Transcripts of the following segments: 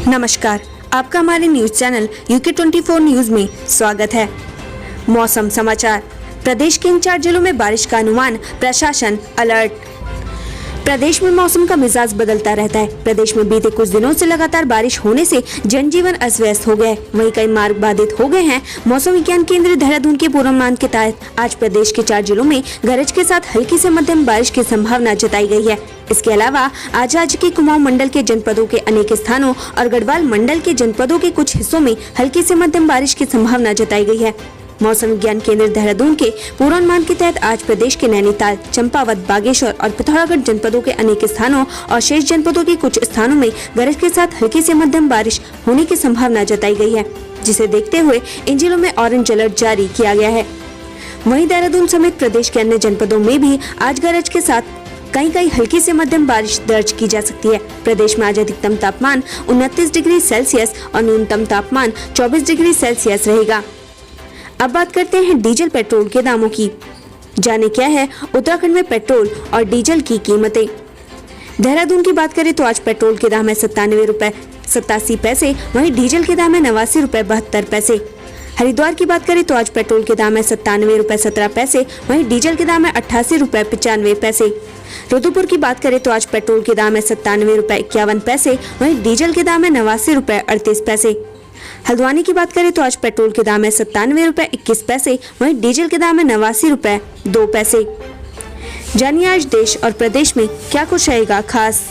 नमस्कार, आपका हमारे न्यूज चैनल यूके 24 न्यूज में स्वागत है। मौसम समाचार। प्रदेश के इन 4 जिलों में बारिश का अनुमान, प्रशासन अलर्ट। प्रदेश में मौसम का मिजाज बदलता रहता है। प्रदेश में बीते कुछ दिनों से लगातार बारिश होने से जनजीवन अस्त व्यस्त हो गया है। वहीं कई मार्ग बाधित हो गए हैं। मौसम विज्ञान केंद्र देहरादून के पूर्वानुमान के तहत आज प्रदेश के 4 जिलों में गरज के साथ हल्की से मध्यम बारिश की संभावना जताई गई है। इसके अलावा आज राज्य के कुमाऊं मंडल के जनपदों के अनेक स्थानों और गढ़वाल मंडल के जनपदों के कुछ हिस्सों में हल्की से मध्यम बारिश की संभावना जताई गई है। मौसम विज्ञान केंद्र देहरादून के पूर्वानुमान के तहत आज प्रदेश के नैनीताल, चंपावत, बागेश्वर और पिथौरागढ़ जनपदों के अनेक स्थानों और शेष जनपदों के कुछ स्थानों में गरज के साथ हल्की से मध्यम बारिश होने की संभावना जताई गई है, जिसे देखते हुए इन जिलों में ऑरेंज अलर्ट जारी किया गया है। वहीं देहरादून समेत प्रदेश के अन्य जनपदों में भी आज गरज के साथ कहीं हल्की से मध्यम बारिश दर्ज की जा सकती है। प्रदेश में आज अधिकतम तापमान 29 डिग्री सेल्सियस और न्यूनतम तापमान 24 डिग्री सेल्सियस रहेगा। अब बात करते हैं डीजल पेट्रोल के दामों की। जाने क्या है उत्तराखंड में पेट्रोल और डीजल की कीमतें। देहरादून की बात करें तो आज पेट्रोल के दाम है 97 रुपए 87 पैसे, वहीं डीजल के दाम है 89 रुपए 72 पैसे। हरिद्वार की बात करें तो आज पेट्रोल के दाम है 97 रुपए 17 पैसे, वहीं डीजल के दाम है 88 रुपए 95 पैसे। रुद्रपुर की बात करें तो आज पेट्रोल के दाम है 97 रुपए 51 पैसे, वहीं डीजल के दाम है 89 रुपए 38 पैसे। हल्द्वानी की बात करें तो आज पेट्रोल के दाम है 97 रुपए 21 पैसे, वहीं डीजल के दाम है 89 रुपए 2 पैसे। जानिए आज देश और प्रदेश में क्या कुछ रहेगा खास।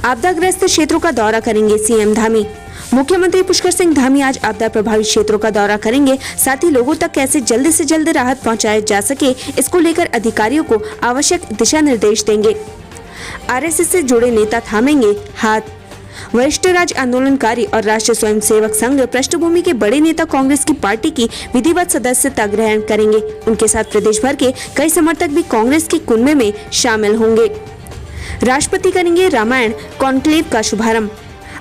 आपदाग्रस्त क्षेत्रों का दौरा करेंगे सीएम धामी। मुख्यमंत्री पुष्कर सिंह धामी आज आपदा प्रभावित क्षेत्रों का दौरा करेंगे। साथ ही लोगों तक कैसे जल्द से जल्द राहत पहुंचाया जा सके, इसको लेकर अधिकारियों को आवश्यक दिशा निर्देश देंगे। आरएसएस से जुड़े नेता थामेंगे हाथ। वरिष्ठ राज्य आंदोलनकारी और राष्ट्रीय स्वयंसेवक संघ पृष्ठभूमि के बड़े नेता कांग्रेस की पार्टी की विधिवत सदस्यता ग्रहण करेंगे। उनके साथ प्रदेश भर के कई समर्थक भी कांग्रेस के कुनबे में शामिल होंगे। राष्ट्रपति करेंगे रामायण कॉन्क्लेव का शुभारंभ।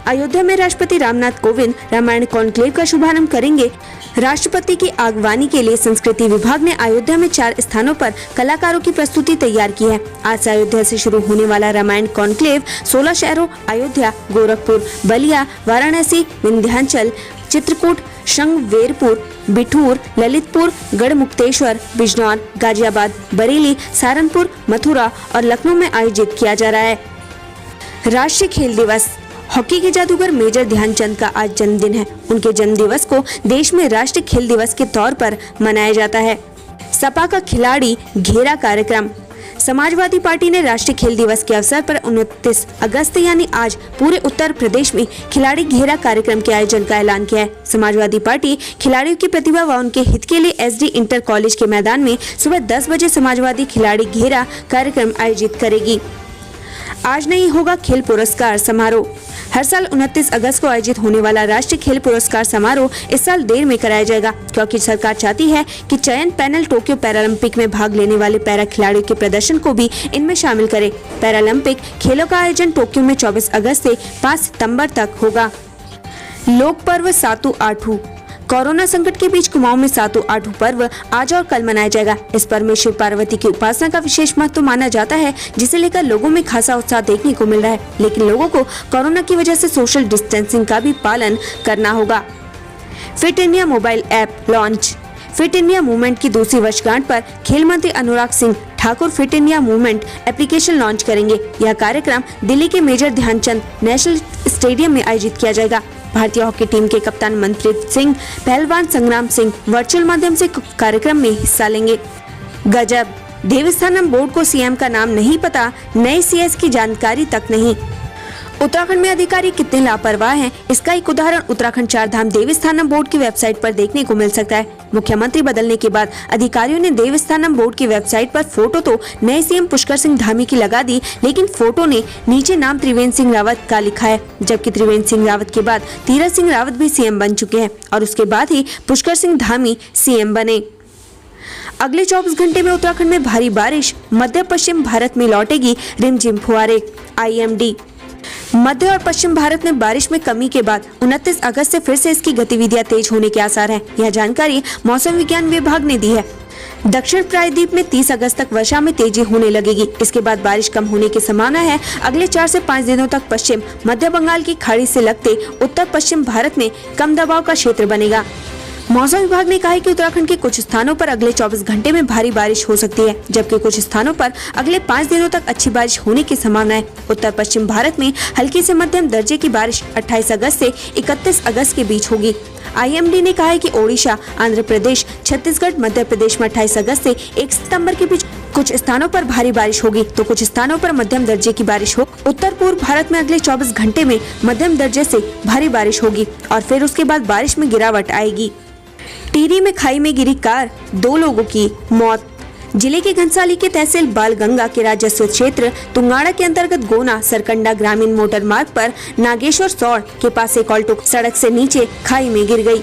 अयोध्या में राष्ट्रपति रामनाथ कोविंद रामायण कॉन्क्लेव का शुभारंभ करेंगे। राष्ट्रपति की आगवानी के लिए संस्कृति विभाग ने अयोध्या में 4 स्थानों पर कलाकारों की प्रस्तुति तैयार की है। आज से अयोध्या से शुरू होने वाला रामायण कॉन्क्लेव 16 शहरों अयोध्या, गोरखपुर, बलिया, वाराणसी, विंध्याचल, चित्रकूट, श्रृंगवेरपुर, बिठूर, ललितपुर, गढ़मुक्तेश्वर, बिजनौर, गाजियाबाद, बरेली, सहारनपुर, मथुरा और लखनऊ में आयोजित किया जा रहा है। राष्ट्रीय खेल दिवस। हॉकी के जादूगर मेजर ध्यानचंद का आज जन्मदिन है। उनके जन्म दिवस को देश में राष्ट्रीय खेल दिवस के तौर पर मनाया जाता है। सपा का खिलाड़ी घेरा कार्यक्रम। समाजवादी पार्टी ने राष्ट्रीय खेल दिवस के अवसर पर 29 अगस्त यानी आज पूरे उत्तर प्रदेश में खिलाड़ी घेरा कार्यक्रम के आयोजन का ऐलान किया है। समाजवादी पार्टी खिलाड़ियों की प्रतिभा व उनके हित के लिए एसडी इंटर कॉलेज के मैदान में सुबह 10 बजे समाजवादी खिलाड़ी घेरा कार्यक्रम आयोजित करेगी। आज नहीं होगा खेल पुरस्कार समारोह। हर साल 29 अगस्त को आयोजित होने वाला राष्ट्रीय खेल पुरस्कार समारोह इस साल देर में कराया जाएगा, क्योंकि सरकार चाहती है कि चयन पैनल टोक्यो पैरालंपिक में भाग लेने वाले पैरा खिलाड़ियों के प्रदर्शन को भी इनमें शामिल करे। पैरालंपिक खेलों का आयोजन टोक्यो में 24 अगस्त से 5 सितंबर तक होगा। लोक पर्व सातु आठू। कोरोना संकट के बीच कुमाऊं में सातु आठू पर्व आज और कल मनाया जाएगा। इस पर्व में शिव पार्वती की उपासना का विशेष महत्व माना जाता है, जिसे लेकर लोगों में खासा उत्साह देखने को मिल रहा है। लेकिन लोगों को कोरोना की वजह से सोशल डिस्टेंसिंग का भी पालन करना होगा। Fit India mobile app launch. Fit India movement की दूसरी वर्षगांठ पर खेल मंत्री Anurag Singh Thakur fit India movement application launch करेंगे। यह कार्यक्रम दिल्ली के मेजर ध्यानचंद नेशनल स्टेडियम में आयोजित किया जाएगा। भारतीय हॉकी टीम के कप्तान मनप्रीत सिंह, पहलवान संग्राम सिंह वर्चुअल माध्यम से कार्यक्रम में हिस्सा लेंगे। गजब, देवस्थानम बोर्ड को सीएम का नाम नहीं पता, नए सीएस की जानकारी तक नहीं। उत्तराखंड में अधिकारी कितने लापरवाह हैं, इसका एक उदाहरण उत्तराखंड 4 धाम देवस्थानम बोर्ड की वेबसाइट पर देखने को मिल सकता है। मुख्यमंत्री बदलने के बाद अधिकारियों ने देवस्थानम बोर्ड की वेबसाइट पर फोटो तो नए सीएम पुष्कर सिंह धामी की लगा दी, लेकिन फोटो ने नीचे नाम त्रिवेंद्र सिंह रावत का लिखा है, जबकि त्रिवेंद्र सिंह रावत के बाद तीरथ सिंह रावत भी सीएम बन चुके हैं और उसके बाद ही पुष्कर सिंह धामी सीएम बने। अगले 24 घंटे में उत्तराखंड में भारी बारिश, मध्य पश्चिम भारत में लौटेगी रिमझिम फुहारे। IMD मध्य और पश्चिम भारत में बारिश में कमी के बाद 29 अगस्त से फिर से इसकी गतिविधियां तेज होने के आसार हैं। यह जानकारी मौसम विज्ञान विभाग ने दी है। दक्षिण प्रायद्वीप में 30 अगस्त तक वर्षा में तेजी होने लगेगी। इसके बाद बारिश कम होने की संभावना है। अगले 4 से 5 दिनों तक पश्चिम मध्य बंगाल की खाड़ी से लगते उत्तर पश्चिम भारत में कम दबाव का क्षेत्र बनेगा। मौसम विभाग ने कहा है कि उत्तराखंड के कुछ स्थानों पर अगले 24 घंटे में भारी बारिश हो सकती है, जबकि कुछ स्थानों पर अगले 5 दिनों तक अच्छी बारिश होने की संभावना है। उत्तर पश्चिम भारत में हल्की से मध्यम दर्जे की बारिश 28 अगस्त से 31 अगस्त के बीच होगी। IMD ने कहा है कि ओडिशा, आंध्र प्रदेश, छत्तीसगढ़, मध्य प्रदेश में 28 अगस्त से 1 सितंबर के बीच कुछ स्थानों पर भारी बारिश होगी, तो कुछ स्थानों पर मध्यम दर्जे की बारिश हो। उत्तर पूर्व भारत में अगले 24 घंटे में मध्यम दर्जे से भारी बारिश होगी और फिर उसके बाद बारिश में गिरावट आएगी। टिहरी में खाई में गिरी कार, 2 लोगों की मौत। जिले के घनसाली के तहसील बालगंगा के राजस्व क्षेत्र तुंगाड़ा के अंतर्गत गोना सरकंडा ग्रामीण मोटर मार्ग पर नागेश्वर सौड़ के पास एक ऑल्टो सड़क से नीचे खाई में गिर गई।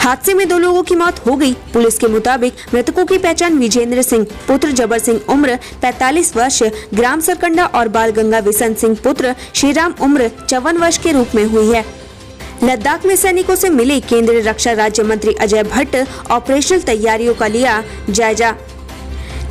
हादसे में 2 लोगों की मौत हो गई। पुलिस के मुताबिक मृतकों की पहचान विजेंद्र सिंह पुत्र जबर सिंह उम्र 45 वर्ष ग्राम सरकंडा और बालगंगा विसन सिंह पुत्र श्रीराम उम्र 54 वर्ष के रूप में हुई है। लद्दाख में सैनिकों से मिले केंद्रीय रक्षा राज्य मंत्री अजय भट्ट ऑपरेशनल तैयारियों का लिया जायजा।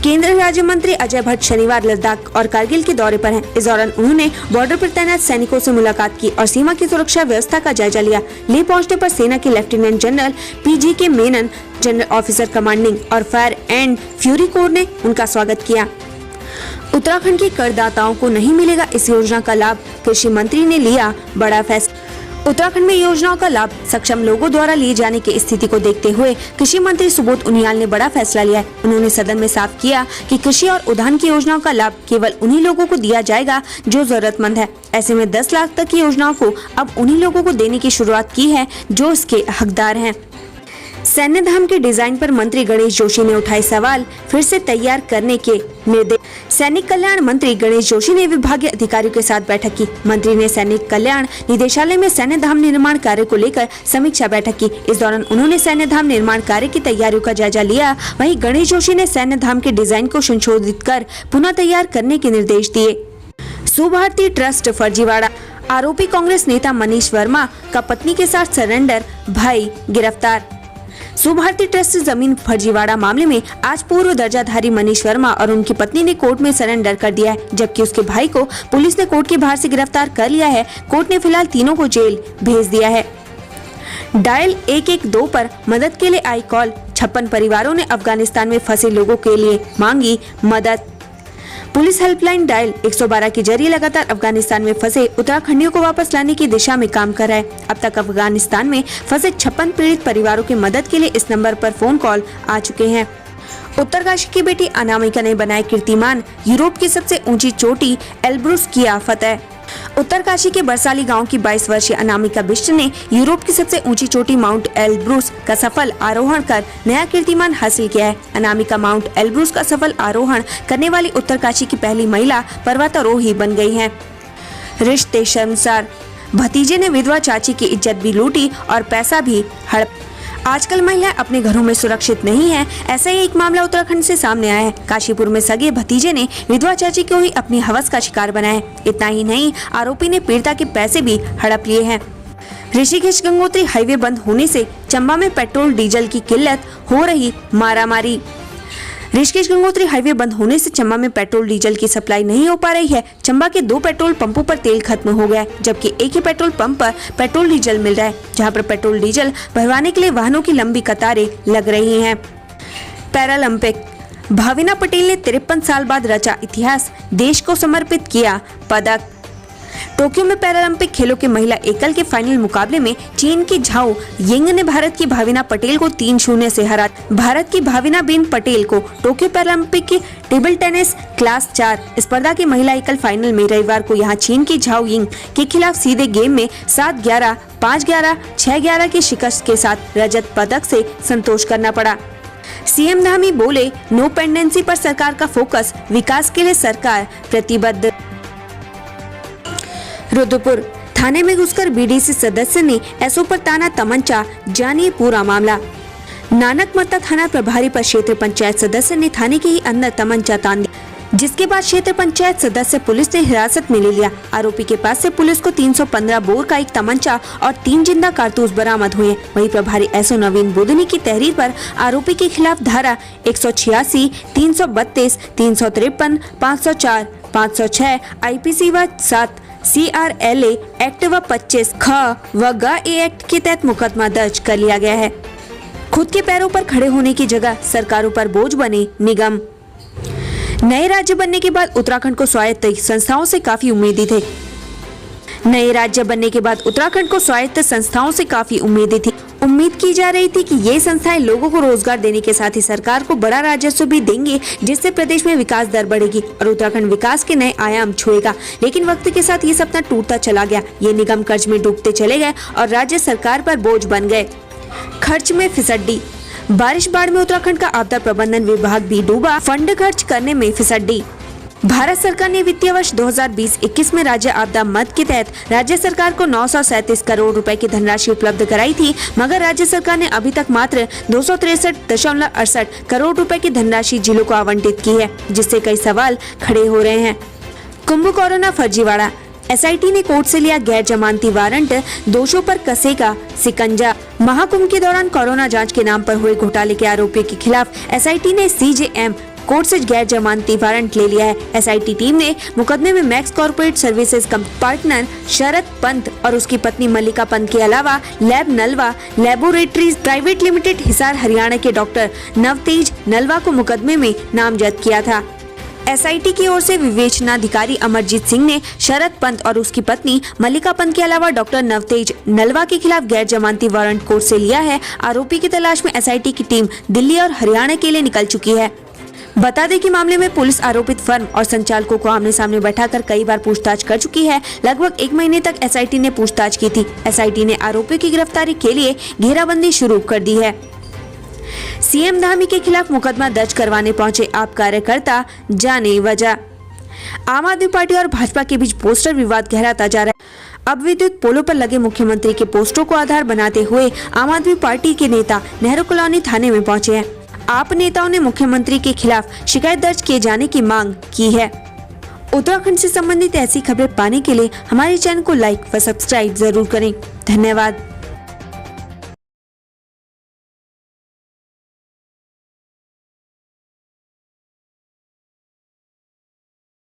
केंद्रीय राज्य मंत्री अजय भट्ट शनिवार लद्दाख और कारगिल के दौरे पर हैं। इस दौरान उन्होंने बॉर्डर पर तैनात सैनिकों से मुलाकात की और सीमा की सुरक्षा व्यवस्था का जायजा लिया। लेह पहुंचने पर सेना के lieutenant general PGK Menon, general officer commanding और फायर एंड फ्यूरी कोर ने उनका स्वागत किया। उत्तराखंड के करदाताओं को नहीं मिलेगा इस योजना का लाभ, कृषि मंत्री ने लिया बड़ा फैसला। उत्तराखंड में योजनाओं का लाभ सक्षम लोगों द्वारा लिए जाने की स्थिति को देखते हुए कृषि मंत्री सुबोध उनियाल ने बड़ा फैसला लिया है। उन्होंने सदन में साफ किया कि कृषि और उद्यान की योजनाओं का लाभ केवल उन्हीं लोगों को दिया जाएगा जो जरूरतमंद है। ऐसे में 10 लाख तक की योजनाओं को अब उन्हीं लोगों को देने की शुरुआत की है जो इसके हकदार हैं। सैन्य धाम के डिजाइन पर मंत्री गणेश जोशी ने उठाए सवाल, फिर से तैयार करने के निर्देश। सैनिक कल्याण मंत्री गणेश जोशी ने विभागीय अधिकारियों के साथ बैठक की। मंत्री ने सैनिक कल्याण निदेशालय में सैन्य धाम निर्माण कार्य को लेकर समीक्षा बैठक की। इस दौरान उन्होंने सैन्य धाम निर्माण कार्य की तैयारियों का जायजा लिया। वहीं गणेश जोशी ने सैन्य धाम के डिजाइन को संशोधित कर पुनः तैयार करने के निर्देश दिए। सुभारती ट्रस्ट फर्जीवाड़ा, आरोपी कांग्रेस नेता मनीष वर्मा का पत्नी के साथ सरेंडर, भाई गिरफ्तार। सुभारती ट्रस्ट जमीन फर्जीवाड़ा मामले में आज पूर्व दर्जाधारी मनीष वर्मा और उनकी पत्नी ने कोर्ट में सरेंडर कर दिया है, जबकि उसके भाई को पुलिस ने कोर्ट के बाहर से गिरफ्तार कर लिया है। कोर्ट ने फिलहाल तीनों को जेल भेज दिया है। डायल 112 पर मदद के लिए आई कॉल, 56 परिवारों ने अफगानिस्तान में फंसे लोगों के लिए मांगी मदद। पुलिस हेल्पलाइन डायल 112 के जरिए लगातार अफगानिस्तान में फंसे उत्तराखंडियों को वापस लाने की दिशा में काम कर रहा है। अब तक अफगानिस्तान में फंसे 56 पीड़ित परिवारों की मदद के लिए इस नंबर पर फोन कॉल आ चुके हैं। उत्तरकाशी की बेटी अनामिका ने बनाए कीर्तिमान, यूरोप की सबसे ऊंची चोटी एल्ब्रुस किया फतेह। उत्तरकाशी के बरसाली गांव की 22 वर्षीय अनामिका बिष्ट ने यूरोप की सबसे ऊंची चोटी माउंट एल्ब्रुस का सफल आरोहण कर नया कीर्तिमान हासिल किया है। अनामिका माउंट एल्ब्रुस का सफल आरोहण करने वाली उत्तरकाशी की पहली महिला पर्वतारोही बन गई हैं। रिश्ते शर्मसार, भतीजे ने विधवा चाची की इज्जत भी लूटी और पैसा भी हड़प। आजकल महिलाएं अपने घरों में सुरक्षित नहीं हैं। ऐसा ही एक मामला उत्तराखंड से सामने आया है। काशीपुर में सगे भतीजे ने विधवा चाची को ही अपनी हवस का शिकार बनाया है। इतना ही नहीं, आरोपी ने पीड़िता के पैसे भी हड़प लिए हैं। ऋषिकेश गंगोत्री हाईवे बंद होने से चंबा में पेट्रोल डीजल की किल्लत, हो रही मारामारी। ऋषिकेश गंगोत्री हाईवे बंद होने से चंबा में पेट्रोल डीजल की सप्लाई नहीं हो पा रही है। चंबा के 2 पेट्रोल पंपों पर तेल खत्म हो गया है, जबकि एक ही पेट्रोल पंप पर पेट्रोल डीजल मिल रहा है, जहां पर पेट्रोल डीजल भरवाने के लिए वाहनों की लंबी कतारें लग रही हैं। पैरालंपिक, भाविना पटेल ने 53 साल बाद रचा इतिहास, देश को समर्पित किया पदक। टोक्यो में पैरालंपिक खेलों के महिला एकल के फाइनल मुकाबले में चीन की झाओ यिंग ने भारत की भाविना पटेल को 3-0 से हरा। भारत की भाविना बेन पटेल को टोक्यो पैरालंपिक के टेबल टेनिस क्लास 4 स्पर्धा के महिला एकल फाइनल में रविवार को यहां चीन की झाओ यिंग के खिलाफ सीधे गेम में 7-11, 5-11, 6-11 की शिकस्त के साथ रजत पदक से संतोष करना पड़ा। सीएम धामी बोले, नो पेंडेंसी पर सरकार का फोकस, विकास के लिए सरकार प्रतिबद्ध। रुद्रपुर थाने में घुसकर बीडीसी सदस्य ने एसओ पर ताना तमंचा, जानिए पूरा मामला। नानक मत्ता थाना प्रभारी पर क्षेत्र पंचायत सदस्य ने थाने के ही अंदर तमंचा तान दिया। जिसके बाद क्षेत्र पंचायत सदस्य पुलिस ने हिरासत में ले लिया। आरोपी के पास से पुलिस को 315 बोर का एक तमंचा और 3 जिंदा कारतूस बरामद हुए। वहीं प्रभारी एसओ नवीन बुदनी की तहरीर पर आरोपी के खिलाफ धारा 186, 332, 353, 504, 506 IPC व 7 CRLA एक्ट व 25 ख व ग एक्ट के तहत मुकदमा दर्ज कर लिया गया है। खुद के पैरों पर खड़े होने की जगह सरकारों पर बोझ बने निगम। नए राज्य बनने के बाद उत्तराखंड को स्वायत्त संस्थाओं से काफी उम्मीदें थी। नए राज्य बनने के बाद उत्तराखंड को स्वायत्त संस्थाओं से काफी उम्मीदें थी। उम्मीद की जा रही थी कि ये संस्थाएं लोगों को रोजगार देने के साथ ही सरकार को बड़ा राजस्व भी देंगे, जिससे प्रदेश में विकास दर बढ़ेगी और उत्तराखंड विकास के नए आयाम छुएगा। लेकिन वक्त के साथ ये सपना टूटता चला गया। ये निगम कर्ज में डूबते चले गए और राज्य सरकार पर बोझ बन गए। खर्च में फिसड्डी। बारिश बाढ़ में उत्तराखंड का आपदा प्रबंधन विभाग भी डूबा। फंड खर्च करने में फिसड्डी। भारत सरकार ने वित्तीय वर्ष 2020-21 में राज्य आपदा मद के तहत राज्य सरकार को 937 करोड़ रुपए की धनराशि उपलब्ध कराई थी, मगर राज्य सरकार ने अभी तक मात्र 263.68 करोड़ रुपए की धनराशि जिलों को आवंटित की है, जिससे कई सवाल खड़े हो रहे हैं। कुंभ कोरोना फर्जीवाड़ा। एसआईटी ने कोर्ट से लिया गैर जमानती वारंट, दोषों पर कसेगा सिकंजा। महाकुंभ के दौरान कोरोना जांच के नाम पर हुए घोटाले के आरोपियों के खिलाफ एसआईटी ने CJM कोर्ट से गैर जमानती वारंट ले लिया है। एसआईटी टीम ने मुकदमे में Max corporate services partner Sharad Pant और उसकी पत्नी मल्लिका पंत के अलावा lab Nalwa laboratories private limited Hisar Haryana के डॉक्टर नवतेज नलवा को मुकदमे में नामजद किया था। एसआईटी की ओर से विवेचनाधिकारी अमरजीत सिंह ने शरद पंत और उसकी पत्नी मल्लिका पंत के अलावा डॉक्टर नवतेज नलवा के खिलाफ गैर जमानती वारंट कोर्ट से लिया है। आरोपी की तलाश में एसआईटी की टीम दिल्ली और हरियाणा के लिए निकल चुकी है। बता दें कि मामले में पुलिस आरोपित फर्म और संचालकों को आमने सामने बैठाकर कई बार पूछताछ कर चुकी है। लगभग 1 महीने तक एसआईटी ने पूछताछ की थी। एसआईटी ने आरोपियों की गिरफ्तारी के लिए घेराबंदी शुरू कर दी है। सीएम धामी के खिलाफ मुकदमा दर्ज करवाने पहुंचे आप कार्यकर्ता, जाने वजह। आम आदमी पार्टी और भाजपा के बीच पोस्टर विवाद गहराता जा रहा है। अब विद्युत पोलों पर लगे मुख्यमंत्री के पोस्टरों को आधार बनाते हुए आम आदमी पार्टी के नेता नेहरू कॉलोनी थाने में पहुंचे हैं। आप नेताओं ने मुख्यमंत्री के खिलाफ शिकायत दर्ज किए जाने की मांग की है। उत्तराखंड से संबंधित ऐसी खबरें पाने के लिए हमारे चैनल को लाइक व सब्सक्राइब जरूर करें। धन्यवाद।